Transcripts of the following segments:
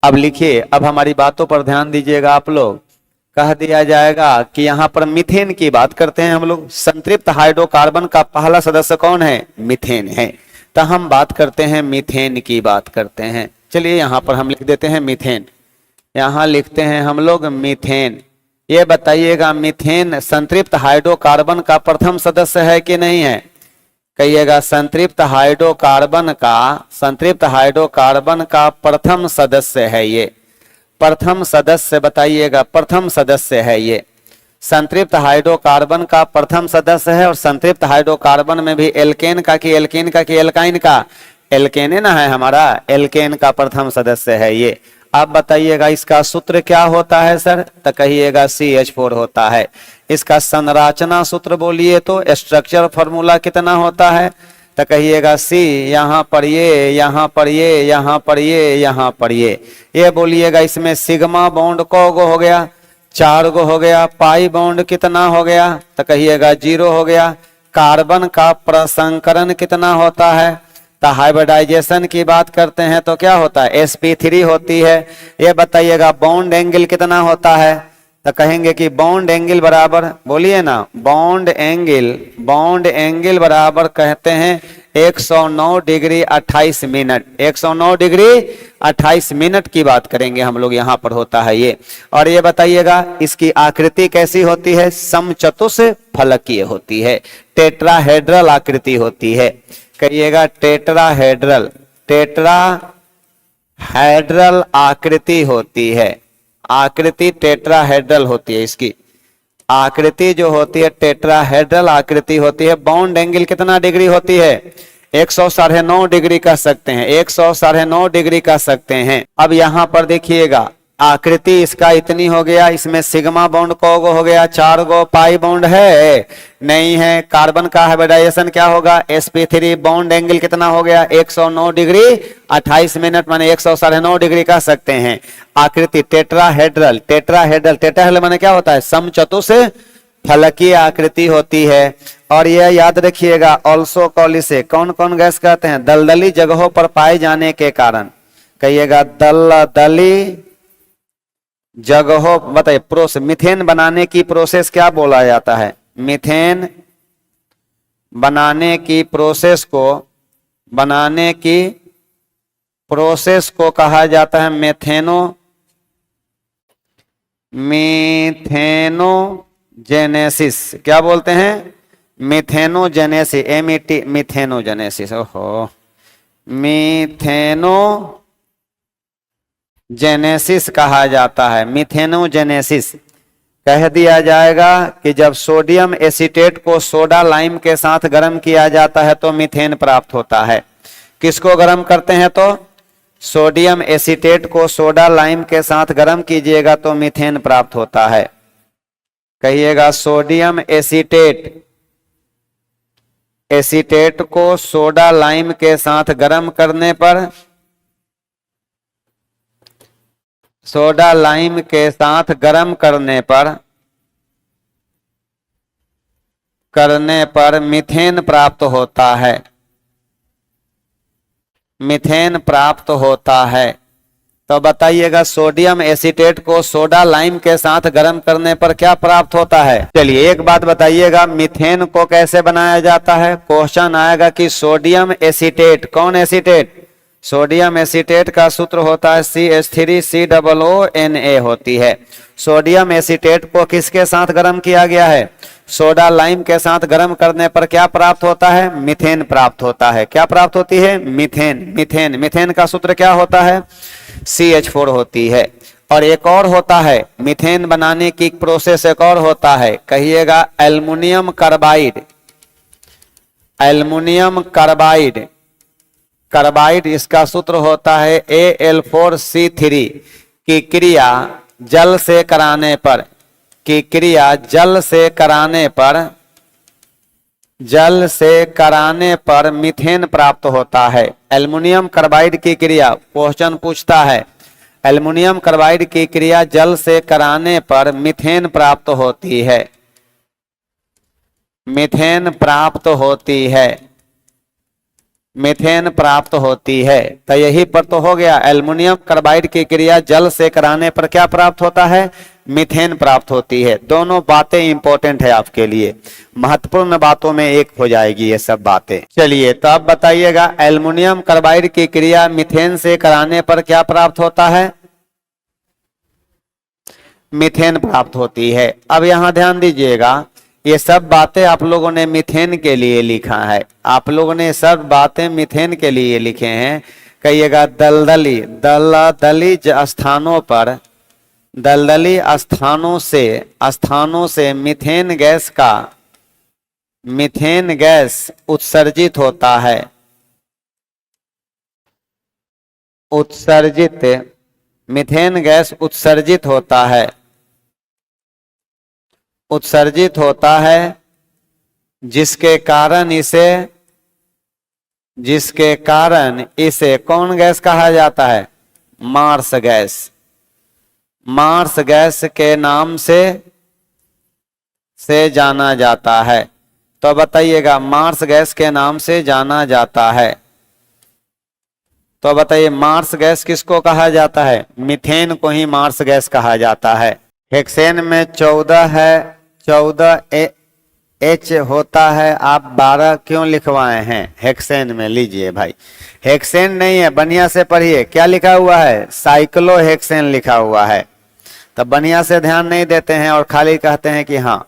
अब लिखिए, अब हमारी बातों पर ध्यान दीजिएगा आप लोग। कह दिया जाएगा कि यहाँ पर मीथेन की बात करते हैं हम लोग। संतृप्त हाइड्रोकार्बन का पहला सदस्य कौन है? मीथेन है। तो हम बात करते हैं मीथेन की बात करते हैं। चलिए यहाँ पर हम लिख देते हैं मीथेन। यहाँ लिखते हैं हम लोग मीथेन। ये बताइएगा मीथेन संतृप्त हाइड्रोकार्बन का प्रथम सदस्य है कि नहीं है? कहिएगा संतृप्त हाइड्रोकार्बन का प्रथम सदस्य है ये। प्रथम सदस्य बताइएगा, प्रथम सदस्य है ये। संतृप्त हाइड्रोकार्बन का प्रथम सदस्य है। और संतृप्त हाइड्रोकार्बन में भी एल्केन का कि एल्कीन का कि एल्काइन का? एल्केन है ना, है हमारा। एल्केन का प्रथम सदस्य है ये। अब बताइएगा इसका सूत्र क्या होता है सर? तो कहिएगा CH4 होता है। इसका संरचना सूत्र बोलिए तो, स्ट्रक्चर फॉर्मूला कितना होता है? तो कहिएगा C, यहाँ पर ये, यहाँ पर ये, यहाँ पर ये, यहाँ पर ये बोलिएगा। इसमें सिग्मा बॉन्ड को गो हो गया? 4 गो हो गया। पाई बॉन्ड कितना हो गया? तो कहिएगा 0 हो गया। कार्बन का प्रसंकरण कितना होता है? तो हाइब्रिडाइजेशन की बात करते हैं तो क्या होता है? sp3 होती है। ये बताइएगा बॉन्ड एंगल कितना होता है? तो कहेंगे कि बॉन्ड एंगल बराबर, बोलिए ना, बॉन्ड एंगल बराबर कहते हैं 109 डिग्री 28 मिनट। 109 डिग्री 28 मिनट की बात करेंगे हम लोग, यहाँ पर होता है ये। और ये बताइएगा इसकी आकृति कैसी होती है? समचतुष्फलकीय होती है, टेट्राहेड्रल आकृति होती है। कहिएगा टेट्राहेड्रल आकृति होती है। आकृति टेट्राहेड्रल होती है। इसकी आकृति जो होती है टेट्राहेड्रल आकृति होती है। बॉन्ड एंगल कितना डिग्री होती है? 109 डिग्री कह सकते हैं, 109 डिग्री कह सकते हैं। अब यहाँ पर देखिएगा आकृति इसका इतनी हो गया। इसमें सिग्मा बॉन्ड को गो हो गया? 4 गो। पाई बॉन्ड है? नहीं है। कार्बन का हाइब्रिडाइजेशन क्या होगा? sp3। बॉन्ड एंगल कितना हो गया? 109 डिग्री 28 मिनट, माने 109 डिग्री कह सकते हैं। आकृति टेट्राहेड्रल माने क्या होता है? समचतुष्फलकीय आकृति होती है। और यह याद रखिएगा ऑल्सो कॉल इसे कौन कौन गैस कहते हैं? दलदली जगहों पर पाए जाने के कारण। कहिएगा दलदली जगहों, बताइए प्रोसेस। मीथेन बनाने की प्रोसेस क्या बोला जाता है? मीथेन बनाने की प्रोसेस को कहा जाता है मीथेनोजेनेसिस। क्या बोलते हैं? मीथेनोजेनेसिस। मीथेनोजेनेसिस। ओहो, मीथेनोजेनेसिस कहा जाता है। मीथेनोजेनेसिस कह दिया जाएगा कि जब सोडियम एसीटेट को सोडा लाइम के साथ गर्म किया जाता है तो मीथेन प्राप्त होता है। किसको गर्म करते हैं? तो सोडियम एसीटेट को सोडा लाइम के साथ गर्म कीजिएगा तो मीथेन प्राप्त होता है। कहिएगा सोडियम एसीटेट को सोडा लाइम के साथ गर्म करने पर, सोडा लाइम के साथ गर्म करने पर मीथेन प्राप्त होता है। मीथेन प्राप्त होता है। तो बताइएगा सोडियम एसीटेट को सोडा लाइम के साथ गर्म करने पर क्या प्राप्त होता है? चलिए एक बात बताइएगा, मीथेन को कैसे बनाया जाता है? क्वेश्चन आएगा कि सोडियम एसीटेट, कौन एसीटेट? सोडियम एसीटेट का सूत्र होता है CH3COONA होती है। सोडियम एसीटेट को किसके साथ गर्म किया गया है? सोडा लाइम के साथ गर्म करने पर क्या प्राप्त होता है? मीथेन प्राप्त होता है। क्या प्राप्त होती है? मीथेन का सूत्र क्या होता है? CH4 होती है। और एक और होता है मीथेन बनाने की प्रोसेस, एक और होता है, कहिएगा एल्युमिनियम कार्बाइड। इसका सूत्र होता है Al4C3 की क्रिया जल से कराने पर मीथेन प्राप्त होता है। एल्युमिनियम कार्बाइड की क्रिया, क्वेश्चन पूछता है, एल्युमिनियम कार्बाइड की क्रिया जल से कराने पर मीथेन प्राप्त होती है। मीथेन प्राप्त होती है। मीथेन प्राप्त होती है। तो यही पर तो हो गया, एल्युमिनियम कार्बाइड की क्रिया जल से कराने पर क्या प्राप्त होता है, मीथेन प्राप्त होती है। दोनों बातें इंपॉर्टेंट है आपके लिए, महत्वपूर्ण बातों में एक हो जाएगी ये सब बातें। चलिए तो अब बताइएगा, एल्युमिनियम कार्बाइड की क्रिया मीथेन से कराने पर क्या प्राप्त होता है, मीथेन प्राप्त होती है। अब यहां ध्यान दीजिएगा, ये सब बातें आप लोगों ने मीथेन के लिए लिखा है, आप लोगों ने सब बातें मीथेन के लिए लिखे हैं। कहिएगा दलदली, दलदली स्थानों पर, दलदली स्थानों से मीथेन गैस उत्सर्जित होता है, मीथेन गैस उत्सर्जित होता है, जिसके कारण इसे कौन गैस कहा जाता है, मार्स गैस के नाम से जाना जाता है। तो बताइएगा, मार्स गैस के नाम से जाना जाता है, तो बताइए मार्स गैस किसको कहा जाता है, मीथेन को ही मार्स गैस कहा जाता है। हेक्सेन में 14 है, 14 एच होता है, आप 12 क्यों लिखवाए हैं हेक्सेन में, लीजिए भाई, हेक्सेन नहीं है, बढ़िया से पढ़िए क्या लिखा हुआ है, साइक्लोहेक्सेन लिखा हुआ है। तो बढ़िया से ध्यान नहीं देते हैं और खाली कहते हैं कि हाँ।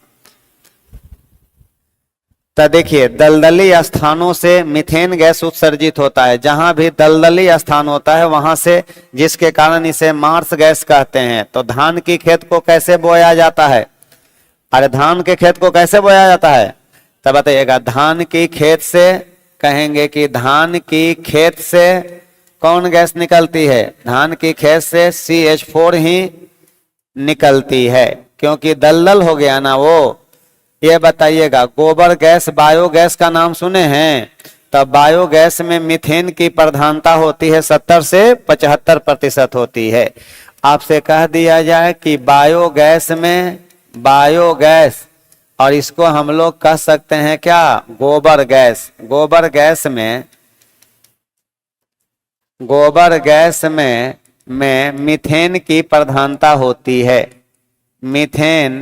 तो देखिए, दलदली स्थानों से मीथेन गैस उत्सर्जित होता है, जहां भी दलदली स्थान होता है वहां से, जिसके कारण इसे मार्स गैस कहते हैं। तो धान की खेत को कैसे बोया जाता है, अरे धान के खेत को कैसे बोया जाता है, तब बताइएगा, धान की खेत से, कहेंगे कि धान की खेत से कौन गैस निकलती है, धान की खेत से CH4 ही निकलती है, क्योंकि दलदल हो गया ना वो। ये बताइएगा, गोबर गैस बायोगैस का नाम सुने हैं, तब बायोगैस में मीथेन की प्रधानता होती है, 70 से 75% होती है। आपसे कह दिया जाए कि बायोगैस और इसको हम लोग कह सकते हैं क्या, गोबर गैस में मीथेन की प्रधानता होती है। मीथेन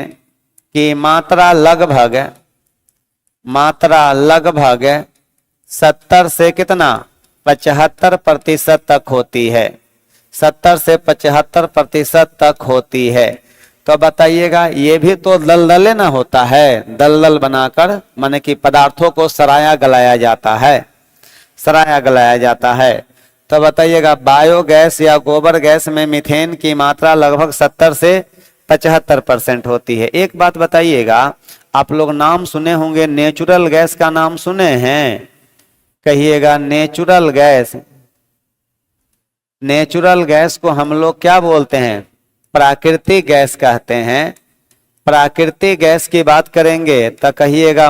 की मात्रा लगभग 70 से कितना, 75% तक होती है, 70 से 75% तक होती है। तो बताइएगा, ये भी तो दलदले ना होता है, दलदल बनाकर माने कि पदार्थों को सराया गलाया जाता है। तो बताइएगा, बायोगैस या गोबर गैस में मीथेन की मात्रा लगभग 70 से 75% होती है। एक बात बताइएगा, आप लोग नाम सुने होंगे, नेचुरल गैस का नाम सुने हैं, कहिएगा नेचुरल गैस को हम लोग क्या बोलते हैं, प्राकृतिक गैस कहते हैं। प्राकृतिक गैस की बात करेंगे तो कहिएगा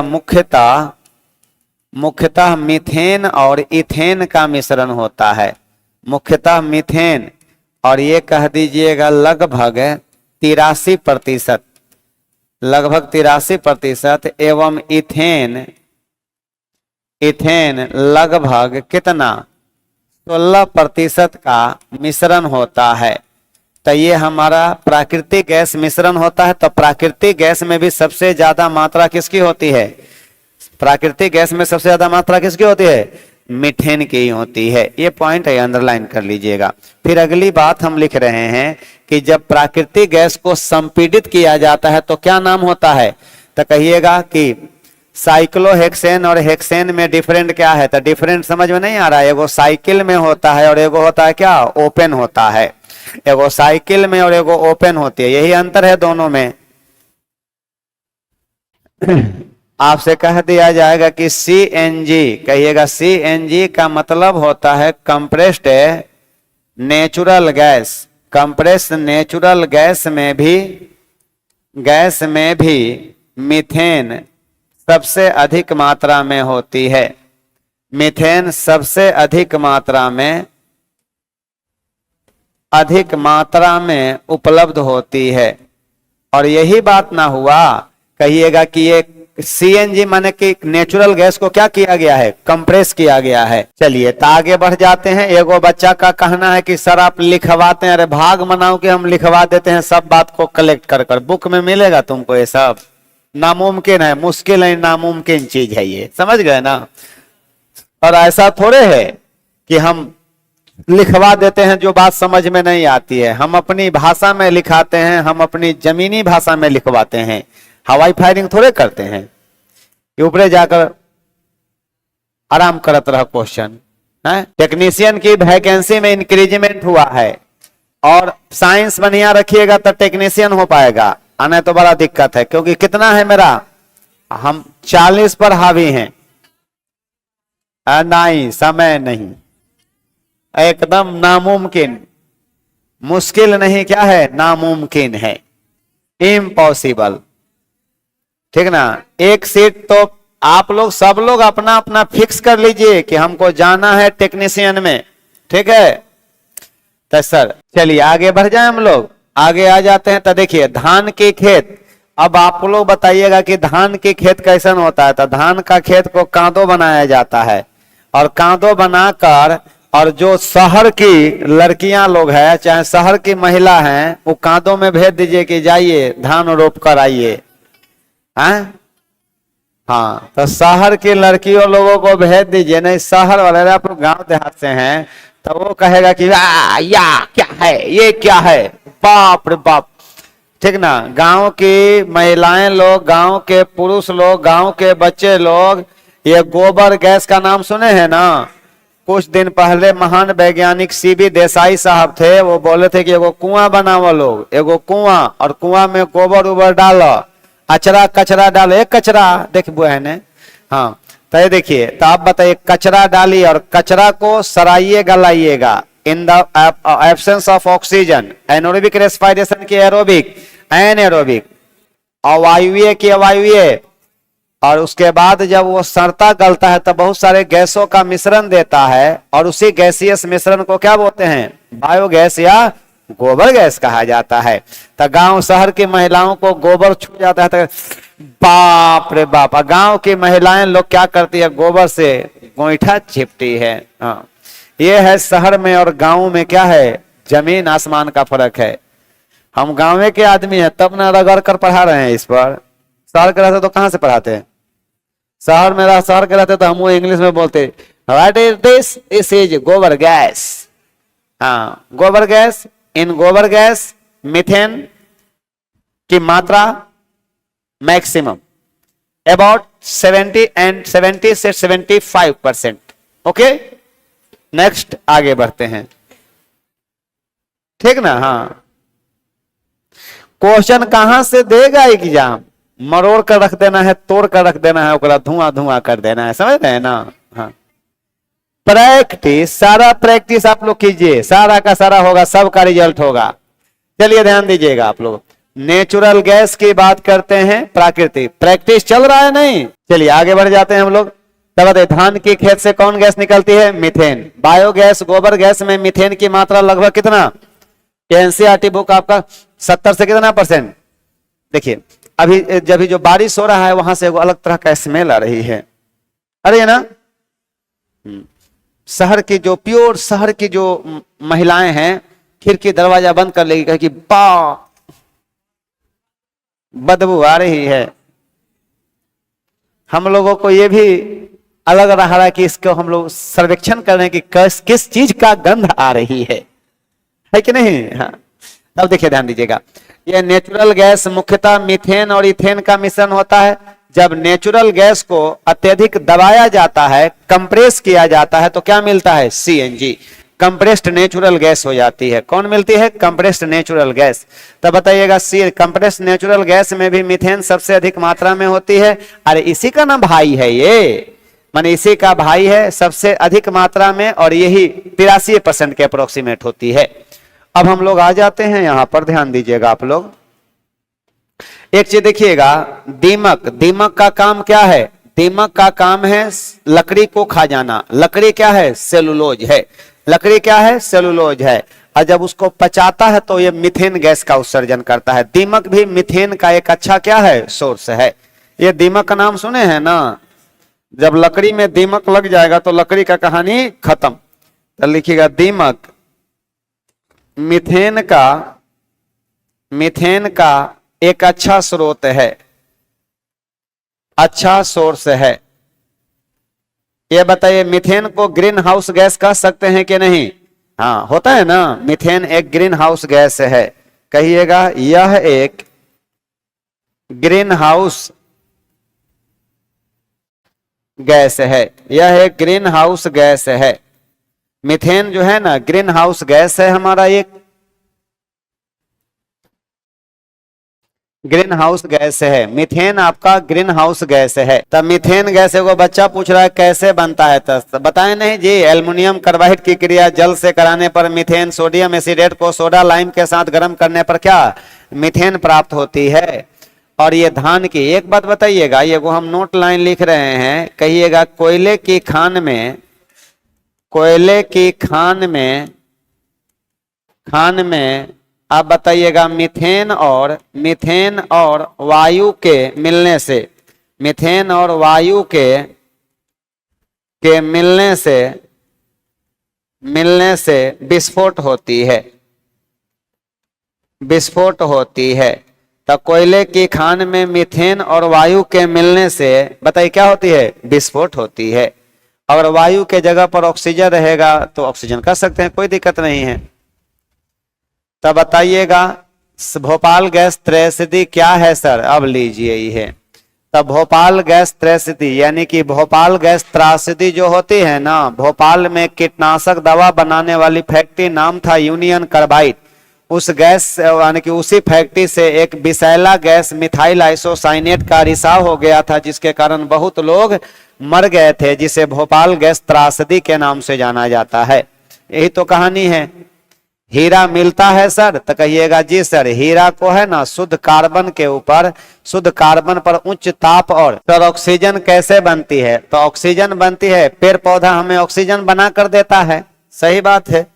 मुख्यतः मीथेन और इथेन का मिश्रण होता है, मुख्यतः मीथेन, और ये कह दीजिएगा लगभग 83%, लगभग 83%, एवं इथेन लगभग कितना, 16% का मिश्रण होता है। तो ये हमारा प्राकृतिक गैस मिश्रण होता है। तो प्राकृतिक गैस में भी सबसे ज्यादा मात्रा किसकी होती है, प्राकृतिक गैस में सबसे ज्यादा मात्रा किसकी होती है, मीथेन की ही होती है। ये पॉइंट है, अंडरलाइन कर लीजिएगा। फिर अगली बात हम लिख रहे हैं कि जब प्राकृतिक गैस को संपीड़ित किया जाता है तो क्या नाम होता है, तो कहिएगा कि साइक्लोहेक्सेन और हेक्सेन में डिफरेंट क्या है, तो डिफरेंट समझ में नहीं आ रहा है, एगो साइकिल में होता है और एगो होता है क्या, ओपन होता है, एगो साइकिल में और एगो ओपन होती है, यही अंतर है दोनों में। आपसे कह दिया जाएगा कि CNG, कहिएगा CNG का मतलब होता है compressed natural gas. Compressed natural gas में भी मीथेन सबसे अधिक मात्रा में होती है, मीथेन सबसे अधिक मात्रा में उपलब्ध होती है। और यही बात ना हुआ, कहिएगा कि ये सीएनजी माने कि नेचुरल गैस को क्या किया गया है, कंप्रेस किया गया है। चलिए तो आगे बढ़ जाते हैं। एगो बच्चा का कहना है कि सर आप लिखवाते हैं, अरे भाग मनाओ कि हम लिखवा देते हैं सब बात को कलेक्ट कर कर, बुक में मिलेगा तुमको ये सब? नामुमकिन है, मुश्किल है, नामुमकिन चीज है ये, समझ गए ना। और ऐसा थोड़े है कि हम लिखवा देते हैं जो बात समझ में नहीं आती है, हम अपनी भाषा में लिखाते हैं, हम अपनी जमीनी भाषा में लिखवाते हैं, हवाई फायरिंग थोड़े करते हैं कि ऊपरे जाकर आराम करत रह क्वेश्चन है। टेक्नीशियन की वैकेंसी में इंक्रीजमेंट हुआ है और साइंस बढ़िया रखिएगा तो टेक्नीशियन हो पाएगा, आने तो बड़ा दिक्कत है। क्योंकि कितना है मेरा, हम 40 पर हावी हैं। नहीं, समय नहीं, एकदम नामुमकिन, मुश्किल नहीं, क्या है, नामुमकिन है, इम्पॉसिबल। ठीक ना। एक सीट तो आप लोग सब लोग अपना अपना फिक्स कर लीजिए कि हमको जाना है टेक्नीशियन में, ठीक है। तो सर चलिए आगे बढ़ जाए, हम लोग आगे आ जाते हैं। तो देखिए धान के खेत, अब आप लोग बताइएगा कि धान के खेत कैसन होता है। तो धान का खेत को कांदो बनाया जाता है और कांदो बनाकर, और जो शहर की लड़कियां लोग हैं चाहे शहर की महिला हैं, वो कांदों में भेज दीजिए कि जाइए धान रोप कर आइए। हाँ, तो शहर की लड़कियों लोगों को भेज दीजिए। नहीं शहर वाले, आप लोग गांव देहात से हैं तो वो कहेगा कि या क्या है, ये क्या है, बाप रे बाप। ठीक ना। गांव की महिलाएं लोग, गांव के पुरुष लोग, गांव के बच्चे लोग ये गोबर गैस का नाम सुने हैं ना। कुछ दिन पहले महान वैज्ञानिक सीबी देसाई साहब थे, वो बोले थे कि एगो कुआं बनाओ लोग, एगो कुआं, और कुआं में गोबर उबर डालो, अचरा कचरा डालो। एक कचरा देख बुआ है ने, हाँ तो ये देखिए, तो आप बताइए, कचरा डालिए और कचरा को सराइए गलाइएगा। In the absence of oxygen, anaerobic respiration की एरोबिक, एनएरोबिक, अवायवीय की अवायवीय, और उसके बाद जब वो सड़ता गलता है तो बहुत सारे गैसों का मिश्रण देता है, और उसी गैसीय मिश्रण को क्या बोलते हैं, बायोगैस या गोबर गैस कहा जाता है। तो गांव शहर की महिलाओं को गोबर छू जाता है तो बाप रे बाप। गांव की महिलाएं लोग क्या करती है, गोबर से गोईठा चिपटी है। हाँ, ये है शहर में और गांव में क्या है, जमीन आसमान का फर्क है। हम गांव के आदमी हैं तब ना रगड़ कर पढ़ा रहे हैं इस पर। शहर के रहते तो कहां से पढ़ाते हैं, शहर में शहर के रहते तो हम वो इंग्लिश में बोलते, what is this, this is गोबर गैस। हाँ, गोबर गैस, इन गोबर गैस मीथेन की मात्रा मैक्सिमम अबाउट 70 से 75%। ओके, नेक्स्ट आगे बढ़ते हैं, ठीक ना। हाँ, क्वेश्चन कहां से देगा एग्जाम, मरोड़ कर रख देना है, तोड़ कर रख देना है, ओकरा धुआं धुआं कर देना है, समझ रहे हैं ना। हाँ, प्रैक्टिस, सारा प्रैक्टिस आप लोग कीजिए, सारा का सारा होगा, सबका रिजल्ट होगा। चलिए ध्यान दीजिएगा आप लोग, नेचुरल गैस की बात करते हैं, प्राकृतिक, प्रैक्टिस चल रहा है नहीं। चलिए आगे बढ़ जाते हैं हम लोग। तब धान की खेत से कौन गैस निकलती है, मीथेन। बायोगैस, गोबर गैस में मीथेन की मात्रा लगभग कितना, एनसीईआरटी बुक आपका 70 से कितना %। देखिए अभी जब जो बारिश हो रहा है वहां से वो अलग तरह का स्मेल आ रही है, अरे ना। शहर की जो प्योर शहर की जो महिलाएं हैं, खिड़की दरवाजा बंद कर लेगी, कहेगी बा बदबू आ रही है। हम लोगों को ये भी अलग रहा है कि इसको हम लोग सर्वेक्षण कर रहे हैं कि किस चीज का गंध आ रही है कि नहीं। हाँ, अब देखिए ध्यान दीजिएगा, ये नेचुरल गैस मुख्यतः मीथेन और इथेन का मिश्रण होता है। जब नेचुरल गैस को अत्यधिक दबाया जाता है, कंप्रेस किया जाता है, तो क्या मिलता है, सीएनजी, कंप्रेस्ड नेचुरल गैस हो जाती है। कौन मिलती है, कंप्रेस्ड नेचुरल गैस। तब बताइएगा, सी कंप्रेस्ड नेचुरल गैस में भी मीथेन सबसे अधिक मात्रा में होती है। अरे इसी का ना भाई है ये, माने इसी का भाई है सबसे अधिक मात्रा में, और यही 83% के अप्रोक्सीमेट होती है। अब हम लोग आ जाते हैं यहां पर, ध्यान दीजिएगा आप लोग। एक चीज देखिएगा, दीमक, दीमक का काम क्या है, दीमक का काम है लकड़ी को खा जाना। लकड़ी क्या है, सेलुलोज है, लकड़ी क्या है, सेलुलोज है। और जब उसको पचाता है तो ये मीथेन गैस का उत्सर्जन करता है। दीमक भी मीथेन का एक अच्छा क्या है, सोर्स है। ये दीमक का नाम सुने हैं ना, जब लकड़ी में दीमक लग जाएगा तो लकड़ी का कहानी खत्म। तो लिखिएगा दीमक मीथेन का एक अच्छा स्रोत है, अच्छा सोर्स है। ये बताइए मीथेन को ग्रीन हाउस गैस कह सकते हैं कि नहीं? हाँ होता है ना, मीथेन एक ग्रीन हाउस गैस है। कहिएगा यह एक ग्रीन हाउस गैस है, यह एक ग्रीन हाउस गैस है। मीथेन जो है ना ग्रीन हाउस गैस है हमारा, एक ग्रीन हाउस गैस है। मीथेन आपका ग्रीन हाउस गैस है। तब मीथेन गैस को बच्चा पूछ रहा है कैसे बनता है, तो बताएं नहीं जी, एल्युमिनियम कार्बाइड की क्रिया जल से कराने पर मीथेन, सोडियम एसिडेट को सोडा लाइम के साथ गर्म करने पर क्या मीथेन प्राप्त होती है। और ये धान की एक बात बताइएगा, ये वो हम नोट लाइन लिख रहे हैं, कहिएगा कोयले की खान में आप बताइएगा मीथेन और वायु के मिलने से, मीथेन और वायु के मिलने से विस्फोट होती है। तो कोयले की खान में मीथेन और वायु के मिलने से बताइए क्या होती है? विस्फोट होती है। अगर वायु के जगह पर ऑक्सीजन रहेगा तो ऑक्सीजन कर सकते हैं, कोई दिक्कत नहीं है। तब बताइएगा भोपाल गैस त्रैसिदी क्या है सर? अब लीजिए ये, तब भोपाल गैस त्रैसिदी यानी कि भोपाल गैस त्रासदी जो होती है ना, भोपाल में कीटनाशक दवा बनाने वाली फैक्ट्री नाम था यूनियन कार्बाइड। उस गैस यानी कि उसी फैक्ट्री से एक विषैला गैस मिथाइल आइसोसाइनेट का रिसाव हो गया था, जिसके कारण बहुत लोग मर गए थे, जिसे भोपाल गैस त्रासदी के नाम से जाना जाता है। यही तो कहानी है। हीरा मिलता है सर? तो कहिएगा जी सर, हीरा को है ना शुद्ध कार्बन पर उच्च ताप और सर ऑक्सीजन कैसे बनती है? तो ऑक्सीजन बनती है, पेड़ पौधा हमें ऑक्सीजन बना कर देता है। सही बात है,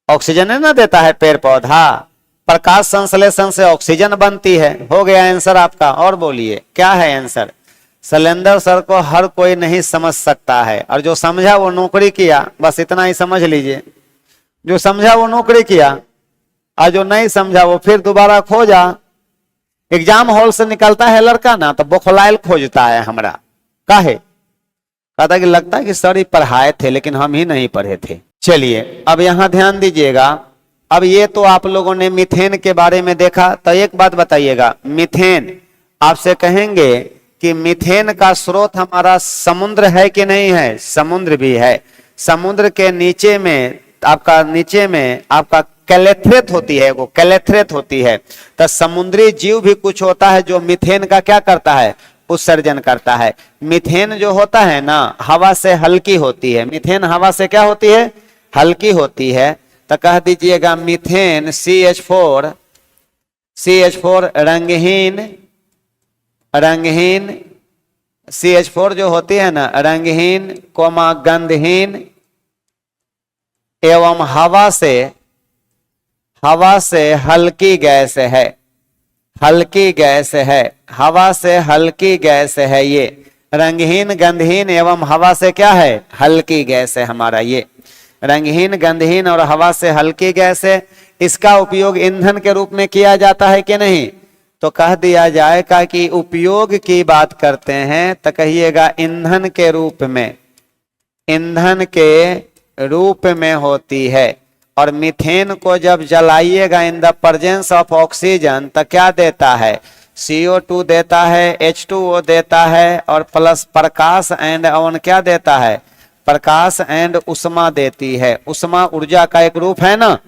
ऑक्सीजन है ना देता है पेड़ पौधा, प्रकाश संश्लेषण से ऑक्सीजन बनती है। हो गया आंसर आपका। और बोलिए क्या है आंसर? शैलेंद्र सर को हर कोई नहीं समझ सकता है, और जो समझा वो नौकरी किया, बस इतना ही समझ लीजिए। जो समझा वो नौकरी किया, और जो नहीं समझा वो फिर दोबारा खोजा। एग्जाम हॉल से निकलता है लड़का ना तो बोखलाइल खोजता है हमरा, काहे? कहता कि लगता है कि सर ही पढ़ाए थे लेकिन हम ही नहीं पढ़े थे। चलिए अब यहां ध्यान दीजिएगा। अब ये तो आप लोगों ने मीथेन के बारे में देखा, तो एक बात बताइएगा, मीथेन आपसे कहेंगे कि मीथेन का स्रोत हमारा समुद्र है कि नहीं है? समुद्र भी है। समुद्र के नीचे में आपका कैलेथ्रेट होती है, वो कैलेथ्रेट होती है। तो समुद्री जीव भी कुछ होता है जो मीथेन का क्या करता है? उत्सर्जन करता है। मीथेन जो होता है ना हवा से हल्की होती है। मीथेन हवा से क्या होती है? हल्की होती है। तो कह दीजिएगा मीथेन CH4 रंगहीन CH4 जो होती है ना रंगहीन गंधहीन एवं हवा से हल्की गैस है। हवा से हल्की गैस है। ये रंगहीन गंधहीन एवं हवा से क्या है? हल्की गैस है हमारा ये। रंगहीन गंधहीन और हवा से हल्की गैस है। इसका उपयोग ईंधन के रूप में किया जाता है कि नहीं? तो कह दिया जाएगा कि उपयोग की बात करते हैं तो कहिएगा ईंधन के रूप में होती है। और मीथेन को जब जलाइएगा in the presence of oxygen तो क्या देता है? CO2 देता है, H2O देता है, और प्लस प्रकाश एंड अवन क्या देता है? प्रकाश एंड उष्मा देती है। उष्मा ऊर्जा का एक रूप है ना,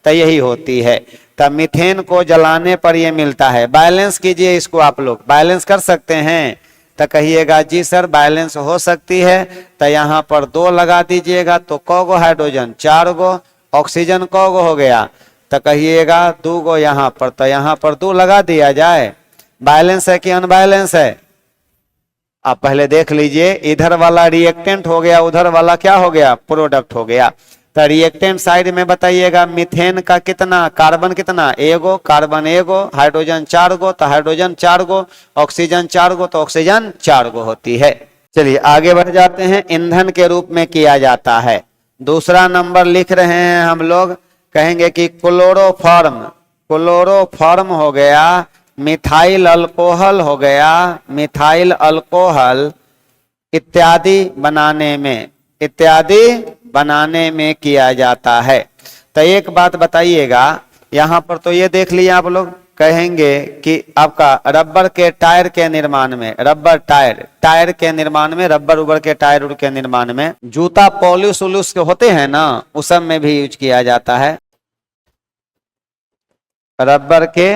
तो यही होती है। तब मीथेन को जलाने पर ये मिलता है। बैलेंस कीजिए इसको, आप लोग बैलेंस कर सकते हैं? तो कहिएगा जी सर बैलेंस हो सकती है। तो यहाँ पर 2 लगा दीजिएगा तो कौगो हाइड्रोजन? 4 गो। ऑक्सीजन कौगो हो गया? तो कहिएगा 2 गो यहाँ पर, तो यहाँ पर 2 लगा दिया जाए। बैलेंस है कि अनबैलेंस है? आप पहले देख लीजिए, इधर वाला रिएक्टेंट हो गया, उधर वाला क्या हो गया? प्रोडक्ट हो गया। तो रिएक्टेंट साइड में बताइएगा मीथेन का कितना, कार्बन कितना, एगो, कार्बन एगो, हाइड्रोजन 4 गो, तो हाइड्रोजन 4 गो, ऑक्सीजन 4 गो, तो ऑक्सीजन 4 गो होती है। चलिए आगे बढ़ जाते हैं। ईंधन के रूप में किया जाता है। दूसरा नंबर लिख रहे हैं हम लोग, कहेंगे कि क्लोरोफॉर्म, क्लोरोफॉर्म हो गया, मिथाइल अल्कोहल हो गया, मिथाइल अल्कोहल इत्यादि बनाने में किया जाता है। तो एक बात बताइएगा, यहाँ पर तो ये देख लिया आप लोग, कहेंगे कि आपका रबर के टायर के निर्माण में, रबर टायर के निर्माण में, रबर उबर के टायर के निर्माण में, जूता पॉलिश उलिश के होते हैं ना, उस सब में भी यूज किया जाता है। रबर के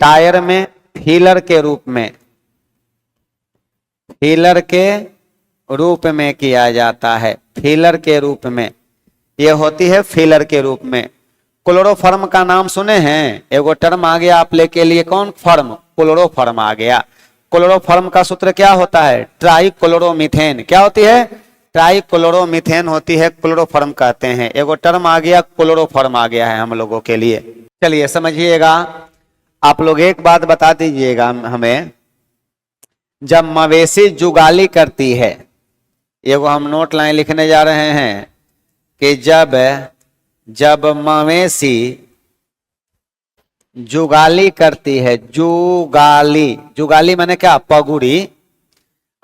टायर में फीलर के रूप में, फीलर के रूप में किया जाता है, फीलर के रूप में ये होती है, फीलर के रूप में। क्लोरोफॉर्म का नाम सुने हैं? एगो टर्म आ गया आप के लिए, कौन फॉर्म, क्लोरोफॉर्म आ गया। क्लोरोफॉर्म का सूत्र क्या होता है? ट्राइक्लोरोमीथेन। क्या होती है? ट्राइक्लोरोमीथेन होती है, क्लोरोफॉर्म कहते हैं। एगो टर्म आ गया, क्लोरोफॉर्म आ गया है हम लोगों के लिए। चलिए समझिएगा, आप लोग एक बात बता दीजिएगा हमें, जब मवेशी जुगाली करती है, एगो हम नोट लाइन लिखने जा रहे हैं कि जब मवेशी जुगाली करती है, जुगाली माने क्या? पगुड़ी।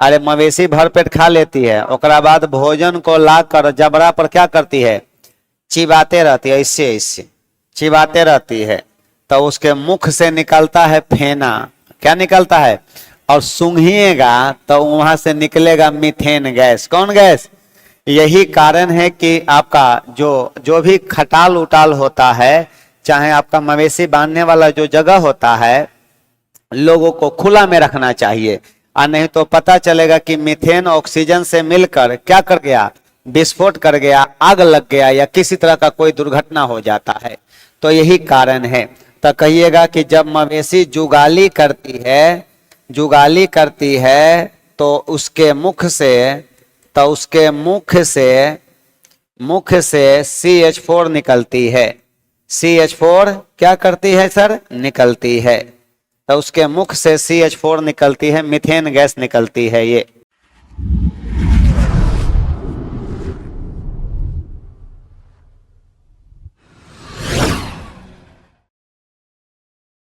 अरे मवेशी भर पेट खा लेती है, ओकरा बाद भोजन को लाकर जबड़ा पर क्या करती है? चिबाते रहती है, ऐसे चिबाते रहती है, तो उसके मुख से निकलता है फेना। क्या निकलता है? और सूंघिएगा तो वहां से निकलेगा मीथेन गैस। कौन गैस? यही कारण है कि आपका जो भी खटाल उटाल होता है, चाहे आपका मवेशी बांधने वाला जो जगह होता है, लोगों को खुला में रखना चाहिए, और नहीं तो पता चलेगा कि मीथेन ऑक्सीजन से मिलकर क्या कर गया? विस्फोट कर गया, आग लग गया, या किसी तरह का कोई दुर्घटना हो जाता है। तो यही कारण है। तो कहिएगा कि जब मवेशी जुगाली करती है तो उसके मुख से CH4 निकलती है। CH4 क्या करती है सर? निकलती है। तो उसके मुख से CH4 निकलती है, मीथेन गैस निकलती है ये।